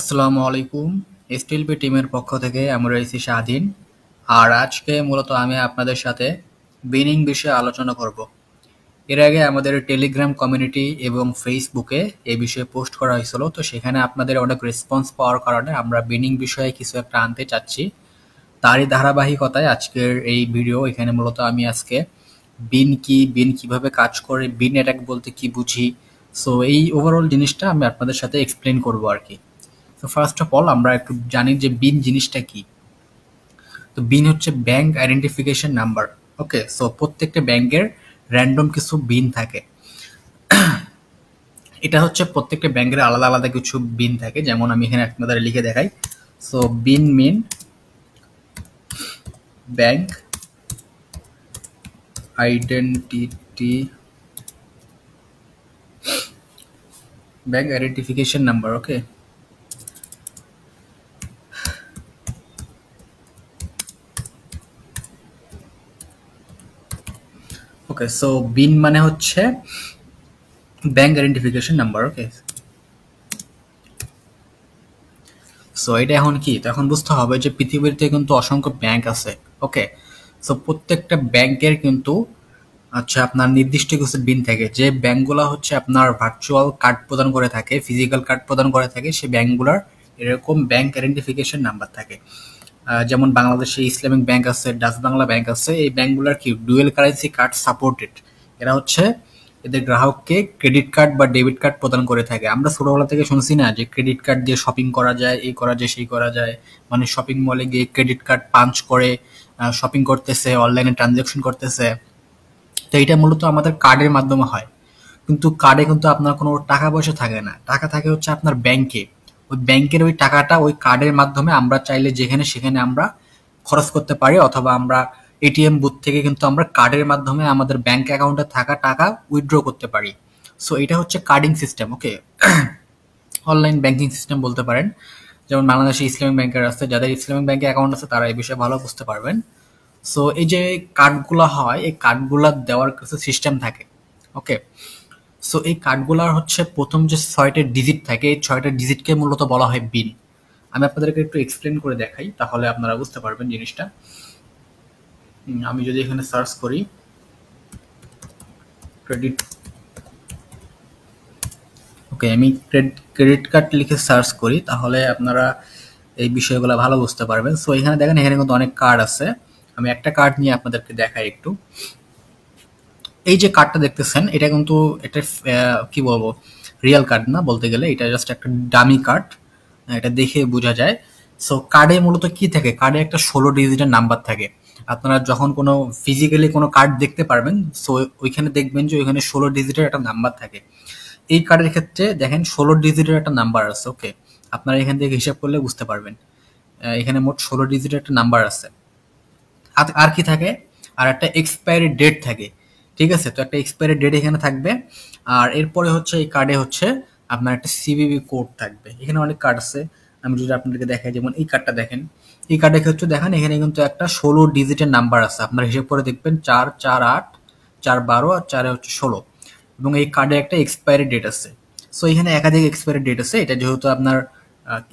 আসসালামু আলাইকুম। এসটিএলপি টিমের পক্ষ থেকে আমি রয়েছি স্বাধীন। আর আজকে মূলত আমি আপনাদের সাথে বিনিং বিষয়ে আলোচনা করব। এর আগে আমাদের টেলিগ্রাম কমিউনিটি এবং ফেসবুকে এই বিষয়ে পোস্ট করা হয়েছিল, তো সেখানে আপনাদের অনেক রেসপন্স পাওয়ার কারণে আমরা বিনিং বিষয়ে কিছু একটা আনতে চাচ্ছি। তারই ধারাবাহিকতায় আজকের এই ভিডিও। এখানে মূলত আমি আজকে বিন কি, বিন কিভাবে কাজ করে, বিন অ্যাটাক বলতে কি বুঝি, সো এই ওভারঅল জিনিসটা আমি আপনাদের সাথে এক্সপ্লেন করব আর কি। তো ফার্স্ট অফ অল আমরা একটু জানি যে বিন জিনিসটা কি। তো বিন হচ্ছে bank identification number. Okay, so প্রত্যেকটা ব্যাংকের র্যান্ডম কিছু বিন থাকে। এটা হচ্ছে প্রত্যেকটা ব্যাংকের আলাদা আলাদা কিছু বিন থাকে, যেমন আমি এখানে আপনাদের লিখে দেখাই। So BIN mean bank identity, bank identification number. Okay, okay, so BIN মানে হচ্ছে bank identification number. Okay, so এটা এখন কি, তো এখন বুঝতে হবে যে পৃথিবীতে কিন্তু অসংখ্য ব্যাংক আছে। ওকে, সো প্রত্যেকটা ব্যাংকের কিন্তু আচ্ছা আপনার নির্দিষ্ট কিছু বিন থাকে। যে ব্যাংকগুলো হচ্ছে আপনার ভার্চুয়াল কার্ড প্রদান করে থাকে, ফিজিক্যাল কার্ড প্রদান করে থাকে, সেই ব্যাংকগুলোর এরকম ব্যাংক আইডেন্টিফিকেশন নাম্বার থাকে। যেমন বাংলাদেশে ইসলামিক ব্যাংক আছে, ডাচ বাংলা ব্যাংক আছে। এই ব্যাংকগুলোর কি ডুয়েল কারেন্সি কার্ড সাপোর্টেড। এরা হচ্ছে এদের গ্রাহককে ক্রেডিট কার্ড বা ডেবিট কার্ড প্রদান করে থাকে। আমরা ছোটবেলা থেকে শুনছি না যে ক্রেডিট কার্ড দিয়ে শপিং করা যায়, এই করা যায়, সেই করা যায়। মানে শপিং মলে গিয়ে ক্রেডিট কার্ড পাঞ্চ করে শপিং করতেছে, অনলাইনে ট্রানজাকশন করতেছে। তো এটা মূলত আমাদের কার্ডের মাধ্যমে হয়। কিন্তু কার্ডে কিন্তু আপনার কোনো টাকা পয়সা থাকে না, টাকা থাকে হচ্ছে আপনার ব্যাংকে। ওই ব্যাংকের ওই টাকাটা ওই কার্ডের মাধ্যমে আমরা চাইলে যেখানে সেখানে আমরা খরচ করতে পারি, অথবা আমরা এটিএম বুথ থেকে কিন্তু আমরা কার্ডের মাধ্যমে আমাদের ব্যাংক অ্যাকাউন্টে থাকা টাকা উইথড্র করতে পারি। সো এটা হচ্ছে কার্ডিং সিস্টেম। ওকে, অনলাইন ব্যাংকিং সিস্টেম বলতে পারেন। যেমন বাংলাদেশে ইসলামিক ব্যাংকের আছে, যাদের ইসলামিক ব্যাংকে অ্যাকাউন্ট আছে তারা এই বিষয়ে ভালো বুঝতে পারবেন। সো এই যে কার্ডগুলা হয়, এই কার্ডগুলা দেওয়ার কিছু সিস্টেম থাকে। ওকে, সো এই কার্ডগুলার হচ্ছে প্রথম যে ৬টা ডিজিট থাকে, এই ৬টা ডিজিটকে মূলত বলা হয় বিন। আমি আপনাদেরকে একটু এক্সপ্লেন করে দেখাই, তাহলে আপনারা বুঝতে পারবেন জিনিসটা। আমি যদি এখানে সার্চ করি ক্রেডিট, ওকে, আমি ক্রেডিট কার্ড লিখে সার্চ করি, তাহলে আপনারা এই বিষয়গুলো ভালো বুঝতে পারবেন। সো এখানে দেখেন, এখানে কিন্তু অনেক কার্ড আছে। আমি একটা কার্ড নিয়ে আপনাদেরকে দেখাই একটু। এই যে কার্ডটা দেখতেছেন, এটা কিন্তু এটা কি বলবো, রিয়েল কার্ড না বলতে গেলে, এটা জাস্ট একটা ডামি কার্ড। এটা দেখে বোঝা যায়। সো কার্ডে মূলত কি থাকে, কার্ডে একটা 16 ডিজিটের নাম্বার থাকে। আপনারা যখন কোনো ফিজিক্যালি কোনো কার্ড দেখতে পারবেন, সো ওইখানে দেখবেন যে ওইখানে 16 ডিজিটের একটা নাম্বার থাকে। এই কার্ডের ক্ষেত্রে দেখেন 16 ডিজিটের একটা নাম্বার আছে। ওকে, আপনারা এখান থেকে হিসাব করলে বুঝতে পারবেন। এখানে মোট 16 ডিজিটের একটা নাম্বার আছে। আর কি থাকে, আর একটা এক্সপায়ারি ডেট থাকে। ঠিক আছে, তো একটা এক্সপায়ারি ডেট এখানে থাকবে। আর এরপরে হচ্ছে এই কার্ডে হচ্ছে আপনার একটা সিভিভি কোড থাকবে। এখানে অনেক কার্ড আছে, আমি যদি আপনাদেরকে দেখাই, যেমন এই কার্ডটা দেখেন। এই কার্ডের ক্ষেত্রে দেখেন এখানে কিন্তু একটা 16 ডিজিটের নাম্বার আছে। আপনার হিসেব করে দেখবেন 4, 4, 8, 4, 12 আর 4 হচ্ছে 16। এবং এই কার্ডে একটা এক্সপায়ারি ডেট আছে। সো এখানে একাধিক এক্সপায়ারি ডেট আছে। এটা যেহেতু আপনার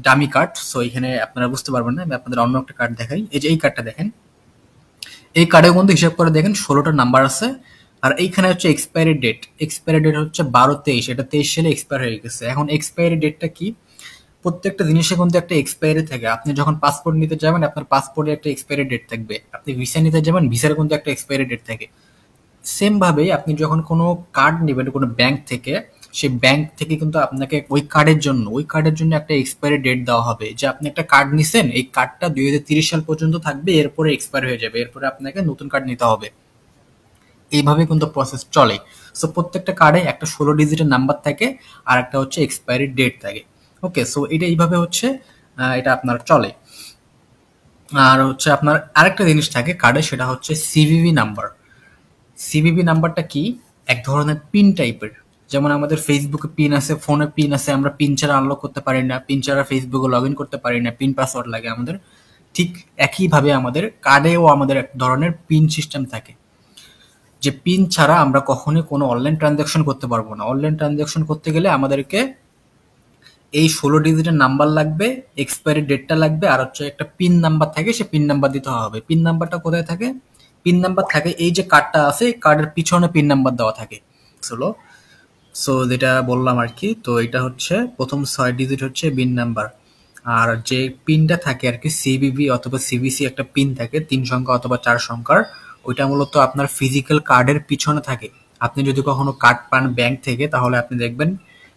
দামি কার্ড, সো এখানে আপনারা বুঝতে পারবেন না। আমি আপনাদের অন্য একটা কার্ড দেখাই। এই যে এই কার্ডটা দেখেন, এই কার্ডের মধ্যে হিসাব করে দেখেন 16টা নাম্বার আছে। আর এইখানে হচ্ছে এক্সপায়ারি ডেট। এক্সপায়ারি ডেট হচ্ছে 12/23, এটা 23 সালে এক্সপায়ার হয়ে গেছে। এখন এক্সপায়ারি ডেটটা কি, প্রত্যেকটা জিনিসের কিন্তু একটা এক্সপায়ারি থাকে। আপনি যখন পাসপোর্ট নিতে যাবেন, আপনার পাসপোর্টে একটা এক্সপায়ারি ডেট থাকবে। আপনি ভিসা নিতে যাবেন, ভিসার কিন্তু একটা এক্সপায়ারি ডেট থাকে। সেম ভাবেই আপনি যখন কোনো কার্ড নেবেন কোনো ব্যাংক থেকে, সেই ব্যাংক থেকে কিন্তু আপনাকে ওই কার্ডের জন্য একটা এক্সপায়ারি ডেট দেওয়া হবে। যে আপনি একটা কার্ড নিছেন, এই কার্ডটা 2030 সাল পর্যন্ত থাকবে, এরপরে এক্সপায়ার হয়ে যাবে, এরপরে আপনাকে নতুন কার্ড নিতে হবে। এইভাবে কিন্তু প্রসেস চলে। সো প্রত্যেকটা কার্ডে একটা 16 ডিজিটের নাম্বার থাকে, আর একটা হচ্ছে এক্সপায়ারি ডেট থাকে। ওকে, সো এটা এইভাবে হচ্ছে এটা আপনার চলে। আর হচ্ছে আপনার আরেকটা জিনিস থাকে কার্ডে, সেটা হচ্ছে সিভিভি নাম্বার। সিভিভি নাম্বারটা কি, এক ধরনের পিন টাইপের। যেমন আমাদের ফেসবুকে পিন আছে, ফোনে পিন আছে, আমরা পিন ছাড়া আনলক করতে পারি না, পিন ছাড়া ফেসবুকে লগ ইন করতে পারি না, পিন পাসওয়ার্ড লাগে আমাদের। ঠিক একইভাবে আমাদের কার্ডেও আমাদের এক ধরনের পিন সিস্টেম থাকে, যে পিন ছাড়া আমরা কখনোই কোনো অনলাইন ট্রানজাকশন করতে পারবো না। অনলাইন ট্রানজাকশন করতে গেলে আমাদেরকে এই 16 ডিজিটের নাম্বার লাগবে, এক্সপায়ারি ডেটটা লাগবে, আর হচ্ছে একটা পিন নাম্বার থাকে, সে পিন নাম্বার দিতে হবে। পিন নাম্বারটা কোথায় থাকে? পিন নাম্বার থাকে এই যে কার্ডটা আছে, কার্ডের পিছনে পিন নাম্বার দেওয়া থাকে। হলো, সো যেটা বললাম আর কি। তো এটা হচ্ছে প্রথম 6 ডিজিট হচ্ছে পিন নাম্বার। আর যে পিনটা থাকে আর কি, সিবিবি অথবা সিবিসি একটা পিন থাকে 3 সংখ্যা অথবা 4 সংখ্যার, ওইটা মূলত আপনার ফিজিক্যাল কার্ডের পিছনে থাকে। আপনি যদি কখনো কার্ড পান ব্যাংক থেকে, তাহলে আপনি দেখবেন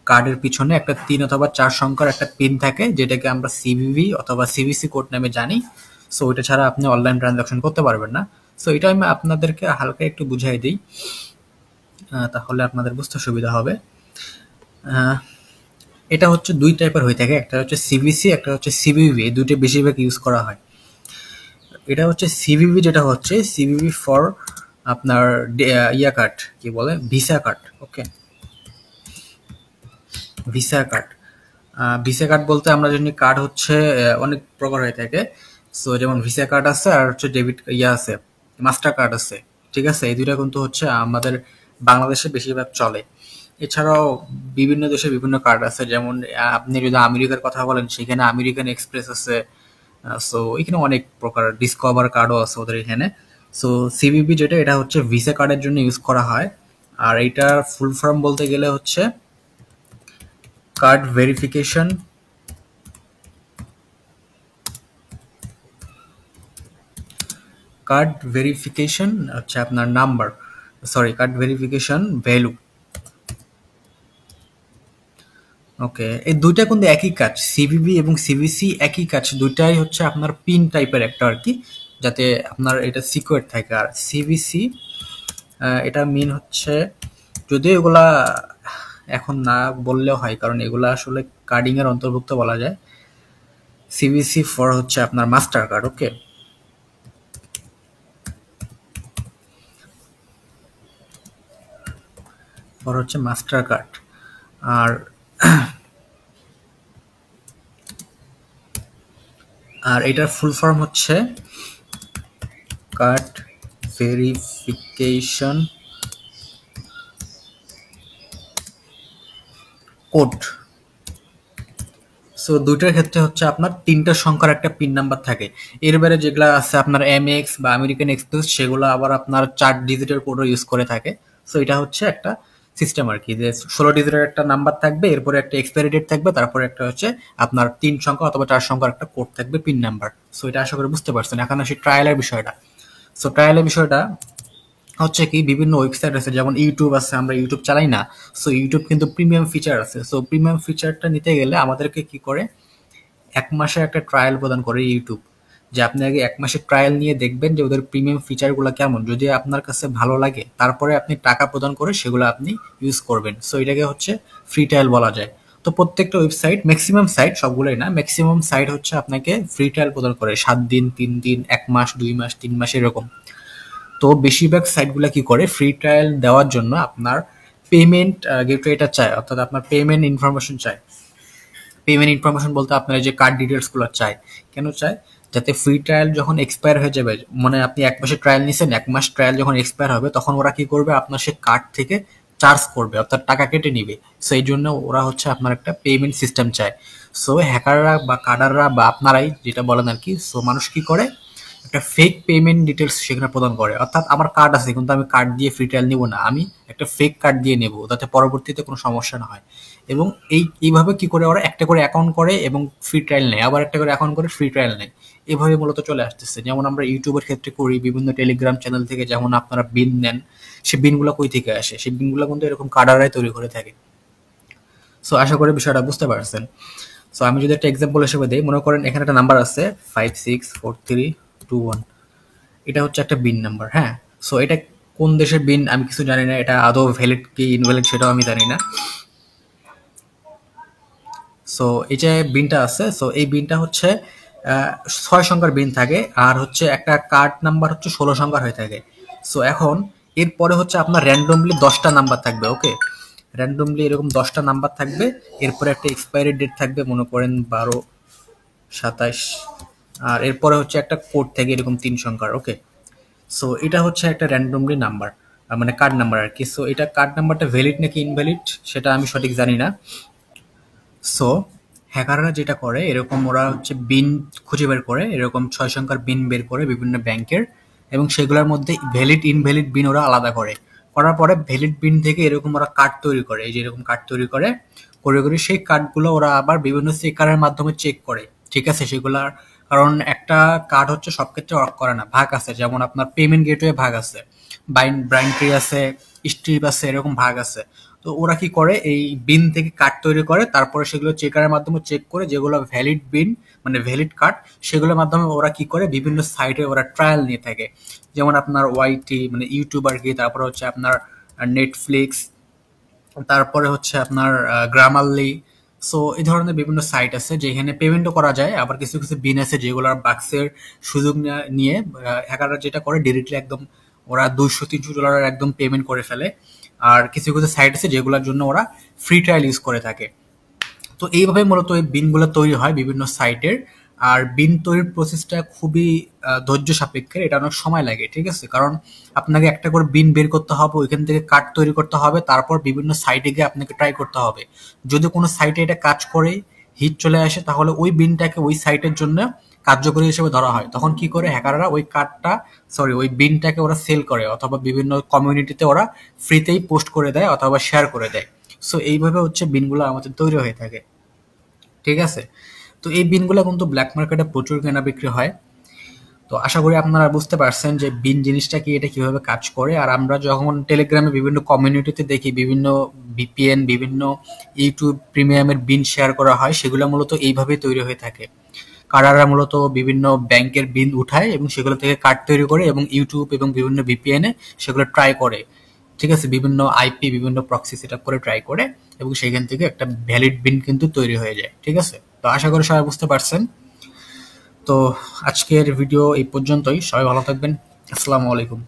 কার্ডের পিছনে একটা 3 অথবা 4 সংখ্যার একটা পিন থাকে, যেটাকে আমরা সিবিবি অথবা সিবিসি কোড নামে জানি। সো ওইটা ছাড়া আপনি অনলাইন ট্রানজাকশন করতে পারবেন না। সো এটা আমি আপনাদেরকে হালকা একটু বুঝাই দিই, তাহলে আপনাদের বুঝতে সুবিধা হবে। আহ, এটা হচ্ছে দুই টাইপের হয়ে থাকে, একটা হচ্ছে সিবিসি, একটা হচ্ছে সিবিবি। এই দুটো বেশিরভাগ ইউজ করা হয়। এটা হচ্ছে সিবিবি, যেটা হচ্ছে সিবিবি ফর আপনার ইয়া কার্ড, কি বলে, ভিসা কার্ড। ওকে, ভিসা কার্ড। ভিসা কার্ড বলতে আমরা জানি কার্ড হচ্ছে অনেক প্রকার হয়ে থাকে। সো যেমন ভিসা কার্ড আছে, আর হচ্ছে ডেবিট ইয়া আছে, মাস্টার কার্ড আছে। ঠিক আছে, এই দুইটা কিন্তু হচ্ছে আমাদের বাংলাদেশে বেশিরভাগ চলে। এছাড়াও বিভিন্ন দেশে বিভিন্ন কার্ড আছে, যেমন আপনি যদি আমেরিকার কথা বলেন, সেখানে আমেরিকান এক্সপ্রেস আছে। সো এখানে অনেক প্রকার ডিসকভার কার্ডও আছে ওদের এখানে। সো সিবিবি যেটা, এটা হচ্ছে ভিসা কার্ডের জন্য ইউজ করা হয়। আর এইটার ফুল ফর্ম বলতে গেলে হচ্ছে কার্ড ভেরিফিকেশন হচ্ছে আপনার number, sorry, card verification value. Okay, এই দুইটা কিন্তু একই কাজ, সিবিবি এবং সিবিসি একই কাজ, দুইটাই হচ্ছে আপনার পিন টাইপের একটা আর কি, যাতে আপনার এটা সিকিউর থাকে। আর সিবিসি এটা মিন হচ্ছে, যদিও এগুলা এখন না বললেও হয়, কারণ এগুলা আসলে কার্ডিং এর অন্তর্ভুক্ত বলা যায়। সিবিসি ফর হচ্ছে আপনার মাস্টার কার্ড। ওকে, ফর হচ্ছে মাস্টার কার্ড। আর আর এটার ফুল ফর্ম হচ্ছে কার্ড ভেরিফিকেশন কোড। সো দুইটার ক্ষেত্রে হচ্ছে আপনার 3টা সংখ্যার একটা পিন নাম্বার থাকে। এর বাইরে যেগুলা আছে আপনার এমএক্স বা আমেরিকান এক্সপ্রেস, সেগুলো আবার আপনার 4 ডিজিটের কোডও ইউজ করে থাকে। সো এটা হচ্ছে একটা সিস্টেম আর কি, যে 16 ডিজিটের একটা নাম্বার থাকবে, এরপরে একটা এক্সপায়ারি ডেট থাকবে, তারপরে একটা হচ্ছে আপনার 3 সংখ্যা অথবা 4 সংখ্যার একটা কোড থাকবে, পিন নাম্বার। সো এটা আশা করি বুঝতে পারছেন। এখন আসি ট্রায়ালের বিষয়টা। সো ট্রায়ালের বিষয়টা হচ্ছে কি, বিভিন্ন ওয়েবসাইট আছে, যেমন ইউটিউব আছে, আমরা ইউটিউব চালাই না। সো ইউটিউব কিন্তু প্রিমিয়াম ফিচার আছে। সো প্রিমিয়াম ফিচারটা নিতে গেলে আমাদেরকে কি করে, 1 মাসের একটা ট্রায়াল প্রদান করে ইউটিউব, যে আপনি আগে 1 মাসের ট্রায়াল নিয়ে দেখবেন যে ওদের প্রিমিয়াম ফিচারগুলো কেমন। যদি আপনার কাছে ভালো লাগে, তারপরে আপনি টাকা প্রদান করে সেগুলো আপনি ইউজ করবেন। সো এটাকে হচ্ছে ফ্রি ট্রায়াল বলা যায়। তো প্রত্যেকটা ওয়েবসাইট, ম্যাক্সিমাম সাইট, সবগুলোই না, ম্যাক্সিমাম সাইট হচ্ছে আপনাকে ফ্রি ট্রায়াল প্রদান করে 7 দিন, 3 দিন, 1 মাস, 2 মাস, 3 মাস এরকম। তো বেশিরভাগ সাইটগুলো কি করে, ফ্রি ট্রায়াল দেওয়ার জন্য আপনার পেমেন্ট গেটওয়েটা চায়, অর্থাৎ আপনার পেমেন্ট ইনফরমেশন চায়। পেমেন্ট ইনফরমেশন বলতে আপনার যে কার্ড ডিটেলস গুলো চায়। কেন চায়? যাতে ফ্রি ট্রায়াল যখন এক্সপায়ার হয়ে যাবে, মানে আপনি 1 মাসের ট্রায়াল নিছেন, 1 মাস ট্রায়াল যখন এক্সপায়ার হবে, তখন ওরা কি করবে, আপনার সে কার্ড থেকে চার্জ করবে, অর্থাৎ টাকা কেটে নিবে। সো এই জন্য ওরা হচ্ছে আপনার একটা পেমেন্ট সিস্টেম চায়। সো হ্যাকাররা বা কার্ডাররা বা আপনারাই যেটা বলেন আর কি, সো মানুষ কি করে, একটা ফেক পেমেন্ট ডিটেলস সেখানে প্রদান করে। অর্থাৎ আমার কার্ড আছে, কিন্তু আমি কার্ড দিয়ে ফ্রি ট্রায়াল নিব না, আমি একটা ফেক কার্ড দিয়ে নেব, যাতে পরবর্তীতে কোনো সমস্যা না হয়। এবং এইভাবে কি করে ওরা একটা করে অ্যাকাউন্ট করে এবং ফ্রি ট্রায়াল নেয়, আবার একটা করে অ্যাকাউন্ট করে ফ্রি ট্রায়াল নেয়। এভাবে মূলত চলে আসতেছে। যেমন আমরা ইউটিউবের ক্ষেত্রে করি, বিভিন্ন টেলিগ্রাম চ্যানেল থেকে যেমন আপনারা বিন নেন, সে বিনগুলো কই থেকে আসে? সেই বিনগুলো কিন্তু এরকম কার্ডাররাই তৈরি করে থাকে। সো আশা করি বিষয়টা বুঝতে পারছেন। সো আমি যদি একটা এক্সাম্পল হিসেবে দিই, মনে করেন এখানে একটা নাম্বার আছে 564321, এটা হচ্ছে একটা বিন নাম্বার। হ্যাঁ, সো এটা কোন দেশের বিন আমি কিছু জানি না, এটা আদৌ ভ্যালিড কি ইনভ্যালিড সেটাও আমি জানি না। সো এই যে বিনটা আছে, সো এই বিনটা হচ্ছে 6 সংখ্যার বিন থাকে, আর হচ্ছে একটা কার্ড নাম্বার হচ্ছে 16 সংখ্যার হয়ে থাকে। সো এখন এরপরে হচ্ছে আপনার র্যান্ডমলি 10টা নাম্বার থাকবে। ওকে, র্যান্ডমলি এরকম 10টা নাম্বার থাকবে, এরপরে একটা এক্সপায়ারি ডেট থাকবে, মনে করেন 12/27, আর এরপরে হচ্ছে একটা কোড থাকে এরকম 3 সংখ্যার। ওকে, সো এটা হচ্ছে একটা র্যান্ডমলি নাম্বার, মানে কার্ড নাম্বার আর কি। সো এটা কার্ড নাম্বারটা ভ্যালিড নাকি ইনভ্যালিড সেটা আমি সঠিক জানি না। সো হ্যাকাররা যেটা করে এরকম ওরা হচ্ছে বিন খুঁজে বের করে, এরকম ৬ সংখ্যার বিন বের করে বিভিন্ন ব্যাংকের, এবং সেগুলোর মধ্যে ভ্যালিড ইনভ্যালিড বিন ওরা আলাদা করে। করার পরে ভ্যালিড বিন থেকে এরকম ওরা কার্ড তৈরি করে, এই যে এরকম কার্ড তৈরি করে, করে সেই কার্ডগুলো ওরা আবার বিভিন্ন চেকারের মাধ্যমে চেক করে। ঠিক আছে? সেগুলার কারণ একটা কার্ড হচ্ছে সব ক্ষেত্রে ওয়ার্ক করে না, ভাগ আছে। যেমন আপনার পেমেন্ট গেটওয়ে ভাগ আছে, ব্রাইনট্রি আছে, স্ট্রিপ আছে, এরকম ভাগ আছে। তো ওরা কি করে, এই বিন থেকে কার্ড তৈরি করে, তারপরে সেগুলো চেকারের মাধ্যমে চেক করে, যেগুলো ভ্যালিড বিন মানে ভ্যালিড কার্ড, সেগুলোর মাধ্যমে ওরা কি করে বিভিন্ন সাইটে ওরা ট্রায়াল নিয়ে থাকে। যেমন আপনার ওয়াইটি মানে ইউটিউব আর কি, তারপরে হচ্ছে আপনার নেটফ্লিক্স, তারপরে হচ্ছে আপনার গ্রামারলি। সো এই ধরনের বিভিন্ন সাইট আছে যেখানে পেমেন্টও করা যায়, আবার কিছু কিছু বিন আছে যেগুলো বাক্সের সুযোগ নিয়ে হ্যাকাররা যেটা করে ডিরেক্টলি একদম ওরা $200-300 একদম পেমেন্ট করে ফেলে। আর কিছু কিছু সাইট আছে যেগুলোর জন্য ওরা ফ্রি ট্রায়াল ইউজ করে থাকে। তো এইভাবে মূলত এই বিনগুলো তৈরি হয় বিভিন্ন সাইটের। আর বিন তৈরির প্রসেসটা খুবই ধৈর্য সাপেক্ষের, এটা অনেক সময় লাগে। ঠিক আছে? কারণ আপনাকে একটা করে বিন বের করতে হবে, ওইখান থেকে কার্ড তৈরি করতে হবে, তারপর বিভিন্ন সাইটে গিয়ে আপনাকে ট্রাই করতে হবে। যদি কোনো সাইটে এটা কাজ করে হিট চলে আসে, তাহলে ওই বিনটাকে ওই সাইটের জন্য কার্যকরী হিসেবে ধরা হয়। তখন কি করে হ্যাকাররা ওই কার্ডটা, সরি ওই বিনটাকে ওরা সেল করে, অথবা বিভিন্ন কমিউনিটিতে ওরা ফ্রিতেই পোস্ট করে দেয় অথবা শেয়ার করে দেয়। সো এইভাবে হচ্ছে বিনগুলো আমাদের তৈরি হয়ে থাকে। ঠিক আছে? তো এই বিনগুলো কিন্তু ব্ল্যাক মার্কেটে প্রচুর কেনা বিক্রি হয়। তো আশা করি আপনারা বুঝতে পারছেন যে বিন জিনিসটা কি, এটা কিভাবে কাজ করে। আর আমরা যখন টেলিগ্রামে বিভিন্ন কমিউনিটিতে দেখি বিভিন্ন ভিপিএন, বিভিন্ন ইউটিউব প্রিমিয়ামের বিন শেয়ার করা হয়, সেগুলো মূলত এইভাবেই তৈরি হয়ে থাকে। কারারা মূলত বিভিন্ন ব্যাংকের বিন উঠায় এবং সেগুলো থেকে কার্ড তৈরি করে এবং ইউটিউব এবং বিভিন্ন ভিপিএনে সেগুলো ট্রাই করে। ঠিক আছে? বিভিন্ন আইপি, বিভিন্ন প্রক্সি সেট আপ করে ট্রাই করে, এবং সেখান থেকে একটা ভ্যালিড বিন কিন্তু তৈরি হয়ে যায়। ঠিক আছে? তো আশা করি সবাই বুঝতে পারছেন। তো আজকের ভিডিও এই পর্যন্তই। সবাই ভালো থাকবেন। আসসালামু আলাইকুম।